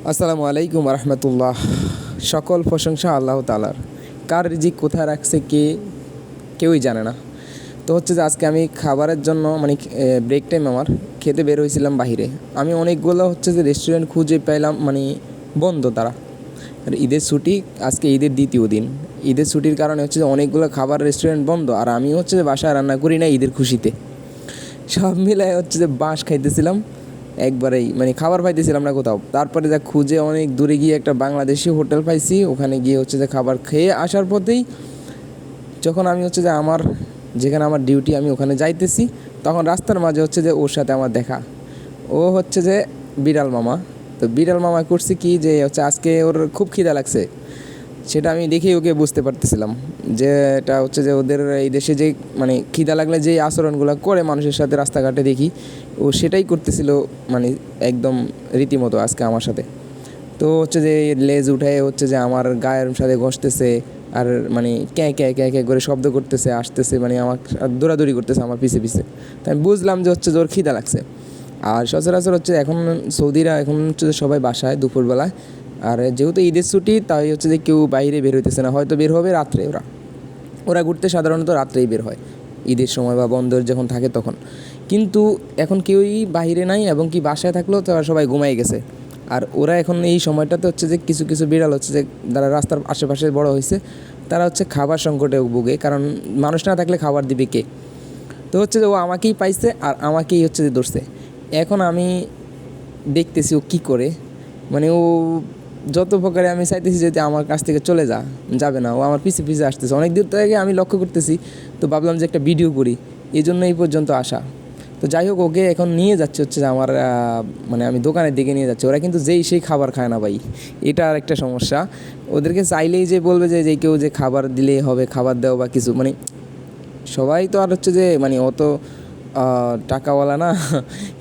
আসসালামু আলাইকুম রহমতুল্লাহ। সকল প্রশংসা আল্লাহ তাআলার। কার রিজিক কোথায় রাখছে কেউই জানে না। তো হচ্ছে যে আজকে আমি খাবারের জন্য ব্রেক টাইম আমার খেতে বের হয়েছিলাম বাহিরে। আমি অনেকগুলো হচ্ছে যে রেস্টুরেন্ট খুঁজে পেলাম, বন্ধ তারা। আর ঈদের ছুটি, আজকে ঈদের দ্বিতীয় দিন। ঈদের ছুটির কারণে হচ্ছে যে অনেকগুলো খাবার রেস্টুরেন্ট বন্ধ, আর আমি হচ্ছে যে বাসায় রান্না করি না ঈদের খুশিতে। সব মিলায় হচ্ছে যে বাঁশ খাইতেছিলাম একবারেই, খাবার পাইতেছিলাম না কোথাও। তারপরে যা খুঁজে অনেক দূরে গিয়ে একটা বাংলাদেশি হোটেল পাইছি, ওখানে গিয়ে হচ্ছে যে খাবার খেয়ে আসার পথেই যখন আমি হচ্ছে যে যেখানে আমার ডিউটি আমি ওখানে যাইতেছি, তখন রাস্তার মাঝে হচ্ছে যে ওর সাথে আমার দেখা। ও হচ্ছে যে বিড়াল মামা। তো বিড়াল মামা করছি কি যে হচ্ছে আজকে ওর খুব খিদা লাগছে, সেটা আমি দেখেই ওকে বুঝতে পারতেছিলাম যে এটা হচ্ছে যে ওদের এই দেশে যে খিদা লাগলে যে আচরণগুলো করে মানুষের সাথে রাস্তাঘাটে দেখি, ও সেটাই করতেছিল একদম রীতিমতো আজকে আমার সাথে। তো হচ্ছে যে লেজ উঠায় হচ্ছে যে আমার গায়ের সাথে ঘষতেছে, আর ক্যাঁ ক্যাঁ ক্যাঁ ক্যাঁ করে শব্দ করতেছে, আসতেছে, আমার দৌড়াদৌড়ি করতেছে আমার পিছে পিছে। তাই আমি বুঝলাম যে হচ্ছে ওর খিদা লাগছে। আর সচরাচর হচ্ছে এখন সৌদিরা এখন হচ্ছে যে সবাই বাসায় দুপুরবেলায়। আর যেহেতু ঈদের ছুটি, তাই হচ্ছে যে কেউ বাইরে বের হইতেছে না, হয়তো বের হবে রাত্রে। ওরা ওরা ঘুরতে সাধারণত রাত্রেই বের হয় ঈদের সময় বা বন্ধের যখন থাকে তখন। কিন্তু এখন কেউই বাইরে নাই, এবং কি বাসায় থাকলেও তারা সবাই ঘুমাই গেছে। আর ওরা এখন এই সময়টাতে হচ্ছে যে কিছু কিছু বিড়াল হচ্ছে যে যারা রাস্তার আশেপাশে বড় হয়েছে, তারা হচ্ছে খাবার সংকটে ভুগে, কারণ মানুষ না থাকলে খাবার দিবে কে। তো হচ্ছে যে ও আমাকেই পাইছে আর আমাকেই হচ্ছে যে ধরছে। এখন আমি দেখতেছি ও কী করে, ও যত প্রকারে আমি চাইতেছি যে আমার কাছ থেকে চলে যাবে না, ও আমার পিছে পিছে আসতেছে অনেক দূর থেকে, আমি লক্ষ্য করতেছি। তো ভাবলাম যে একটা ভিডিও করি, এই জন্য এই পর্যন্ত আসা। তো যাই হোক, ওকে এখন নিয়ে যাচ্ছে হচ্ছে যে আমার আমি দোকানের দিকে নিয়ে যাচ্ছি। ওরা কিন্তু যেই সেই খাবার খায় না ভাই, এটা আর একটা সমস্যা। ওদেরকে চাইলেই যে বলবে যে কেউ যে খাবার দিলেই হবে, খাবার দেওয়া বা কিছু, সবাই তো আর হচ্ছে যে অত টাকাওয়ালা না।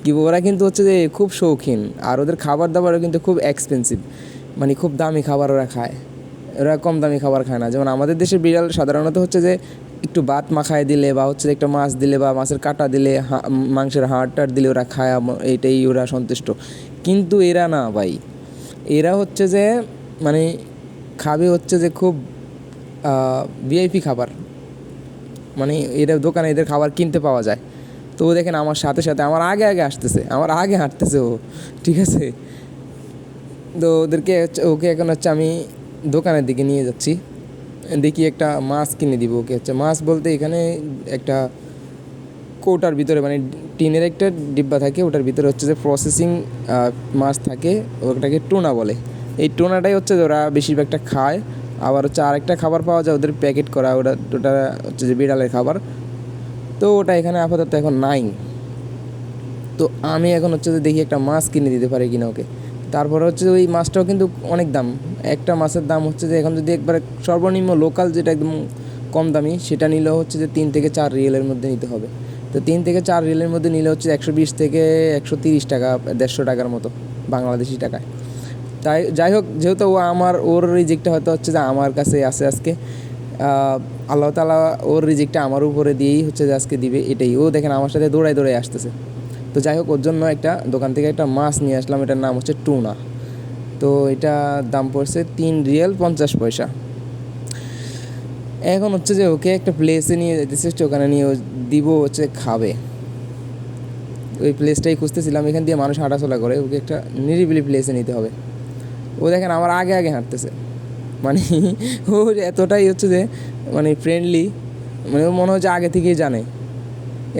কি ওরা কিন্তু হচ্ছে যে খুব শৌখিন, আর ওদের খাবার দাবারও কিন্তু খুব এক্সপেন্সিভ, খুব দামি খাবার ওরা খায়। ওরা কম দামি খাবার খায় না। যেমন আমাদের দেশের বিড়াল সাধারণত হচ্ছে যে একটু ভাত মাখায় দিলে, বা হচ্ছে একটা মাছ দিলে, বা মাছের কাঁটা দিলে, মাংসের হাড় টাড় দিলে ওরা খায়, এইটাই ওরা সন্তুষ্ট। কিন্তু এরা না ভাই, এরা হচ্ছে যে খাবে হচ্ছে যে খুব ভিআইপি খাবার। এদের দোকানে এদের খাবার কিনতে পাওয়া যায়। তো ও দেখেন আমার সাথে সাথে আমার আগে আগে আসতেছে, আমার আগে হাঁটতেছে ও, ঠিক আছে। তো ওকে এখন হচ্ছে আমি দোকানের দিকে নিয়ে যাচ্ছি। দেখি একটা মাছ কিনে দিব ওকে। হচ্ছে মাছ বলতে এখানে একটা কৌটার ভিতরে, টিনের একটা ডিব্বা থাকে, ওটার ভিতরে হচ্ছে যে প্রসেসিং মাছ থাকে, ওটাকে টোনা বলে। এই টোনাটাই হচ্ছে ওরা বেশিরভাগটা খায়। আবার হচ্ছে আরেকটা খাবার পাওয়া যায় ওদের প্যাকেট করা, ওটা হচ্ছে যে বিড়ালের খাবার। তো ওটা এখানে আপাতত এখন নাই। তো আমি এখন হচ্ছে যে দেখি একটা মাছ কিনে দিতে পারি কিনা ওকে। তারপর হচ্ছে ওই মাছটাও কিন্তু অনেক দাম। একটা মাছের দাম হচ্ছে যে এখন যদি একবারে সর্বনিম্ন লোকাল যেটা একদম কম দামি, সেটা নিলেও হচ্ছে যে 3 থেকে 4 রিয়েলের মধ্যে নিতে হবে। তো 3 থেকে 4 রিয়েলের মধ্যে নিলে হচ্ছে 120 থেকে 130 টাকা, 150 টাকার মতো বাংলাদেশি টাকায়। তাই যাই হোক, যেহেতু ওর রিজিকটা হয়তো হচ্ছে যে আমার কাছে আসে আজকে, আল্লাহ তাআলা ওর রিজিকটা আমার উপরে দিয়েই হচ্ছে যে আজকে দিবে, এটাই। ও দেখেন আমার সাথে দৌড়ায় দৌড়ায় আসতেছে। তো যাই হোক, ওর জন্য একটা দোকান থেকে একটা মাছ নিয়ে আসলাম, এটার নাম হচ্ছে টুনা। তো এটা দাম পড়ছে 3 রিয়াল 50 পয়সা। এখন হচ্ছে যে ওকে একটা প্লেসে নিয়ে যেতেছে, ওখানে নিয়ে দিব হচ্ছে খাবে। ওই প্লেসটাই খুঁজতেছিলাম, এখান দিয়ে মানুষ হাঁটাচলা করে, ওকে একটা নিরিবিলি প্লেসে নিতে হবে। ও দেখেন আমার আগে আগে হাঁটতেছে, মানে ও এতটাই হচ্ছে যে ফ্রেন্ডলি, ও মনে হচ্ছে আগে থেকেই জানে।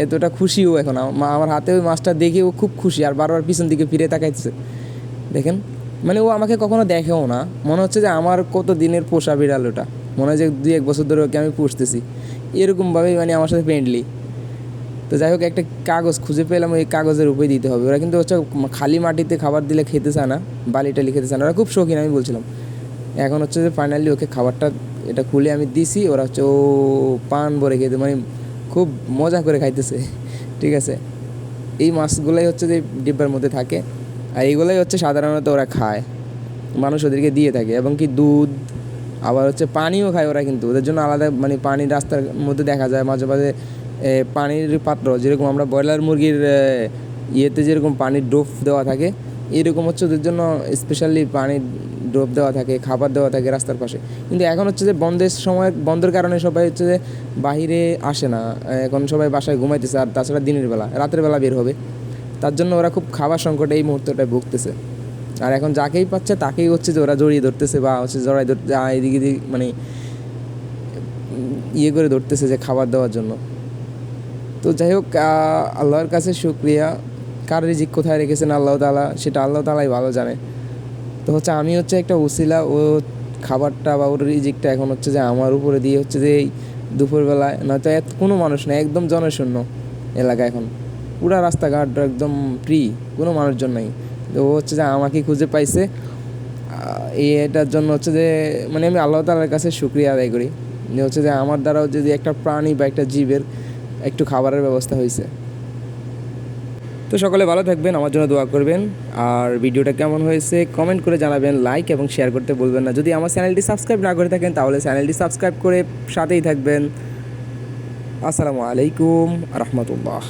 এতটা খুশিও এখন আমার হাতে ওই মাছটা দেখে ও খুব খুশি, আর বারবার পিছন দিকে ফিরে তাকাইছে দেখেন। ও আমাকে কখনো দেখেও না, মনে হচ্ছে যে আমার কত দিনের পোষা বিড়াল ওটা, মনে হয় যে 2-1 বছর ধরে ওকে আমি পুষতেছি, এরকমভাবেই আমার সাথে ফ্রেন্ডলি। তো যাই হোক, একটা কাগজ খুঁজে পেলাম, ওই কাগজের উপরে দিতে হবে। ওরা কিন্তু হচ্ছে খালি মাটিতে খাবার দিলে খেতে চায় না, বালি টালি খেতে চায় না, ওরা খুব শৌখিন আমি বলছিলাম। এখন হচ্ছে যে ফাইনালি ওকে খাবারটা এটা খুলে আমি দিছি, ওরা হচ্ছে ও পান ভরে খেতে, খুব মজা করে খাইতেছে, ঠিক আছে। এই মাছগুলোই হচ্ছে যে ডিব্বার মধ্যে থাকে, আর এইগুলোই হচ্ছে সাধারণত ওরা খায়, মানুষ ওদেরকে দিয়ে থাকে। এবং কি দুধ, আবার হচ্ছে পানিও খায় ওরা, কিন্তু ওদের জন্য আলাদা পানির রাস্তার মধ্যে দেখা যায় মাঝে মাঝে পানির পাত্র, যেরকম আমরা ব্রয়লার মুরগির ইয়েতে যেরকম পানির ডোপ দেওয়া থাকে, এরকম হচ্ছে ওদের জন্য স্পেশালি পানির ড্রপ দেওয়া থাকে, খাবার দেওয়া থাকে রাস্তার পাশে। কিন্তু এখন হচ্ছে যে বন্ধের সময়, বন্ধের কারণে সবাই হচ্ছে যে বাহিরে আসে না, এখন সবাই বাসায় ঘুমাইতেছে। আর তাছাড়া দিনের বেলা, রাতের বেলা বের হবে, তার জন্য ওরা খুব খাবার সংকটে এই মুহূর্তটায় ভুগতেছে। আর এখন যাকেই পাচ্ছে তাকেই হচ্ছে যে ওরা জড়িয়ে ধরতেছে, বা হচ্ছে জড়াই ধরতে এদিকে মানে ইয়ে করে ধরতেছে যে খাবার দেওয়ার জন্য। তো যাই হোক, আল্লাহর কাছে শুকরিয়া। কার রিজিক কোথায় রেখেছেন আল্লাহ তাআলা, সেটা আল্লাহ তাআলাই ভালো জানে। তো হচ্ছে আমি হচ্ছে একটা উসিলা, ও খাবারটা বা ওর রিজিকটা এখন হচ্ছে যে আমার উপরে দিয়ে হচ্ছে যে এই দুপুরবেলায়, নয়তো কোনো মানুষ নেই, একদম জনশূন্য এলাকা এখন, পুরা রাস্তাঘাট একদম ফ্রি, কোনো মানুষজন নাই। তো ও হচ্ছে যে আমাকে খুঁজে পাইছে। এটার জন্য হচ্ছে যে মানে আমি আল্লাহ তাআলার কাছে শুকরিয়া আদায় করি যে হচ্ছে যে আমার দ্বারাও যদি একটা প্রাণী বা একটা জীবের একটু খাবারের ব্যবস্থা হয়েছে। তো সকলে ভালো থাকবেন, আমার জন্য দোয়া করবেন। আর ভিডিওটা কেমন হয়েছে কমেন্ট করে জানাবেন, লাইক এবং শেয়ার করতে বলবেন না। যদি আমার চ্যানেলটি সাবস্ক্রাইব না করে থাকেন তাহলে চ্যানেলটি সাবস্ক্রাইব করে সাথেই থাকবেন। আসসালামু আলাইকুম রহমতুল্লাহ।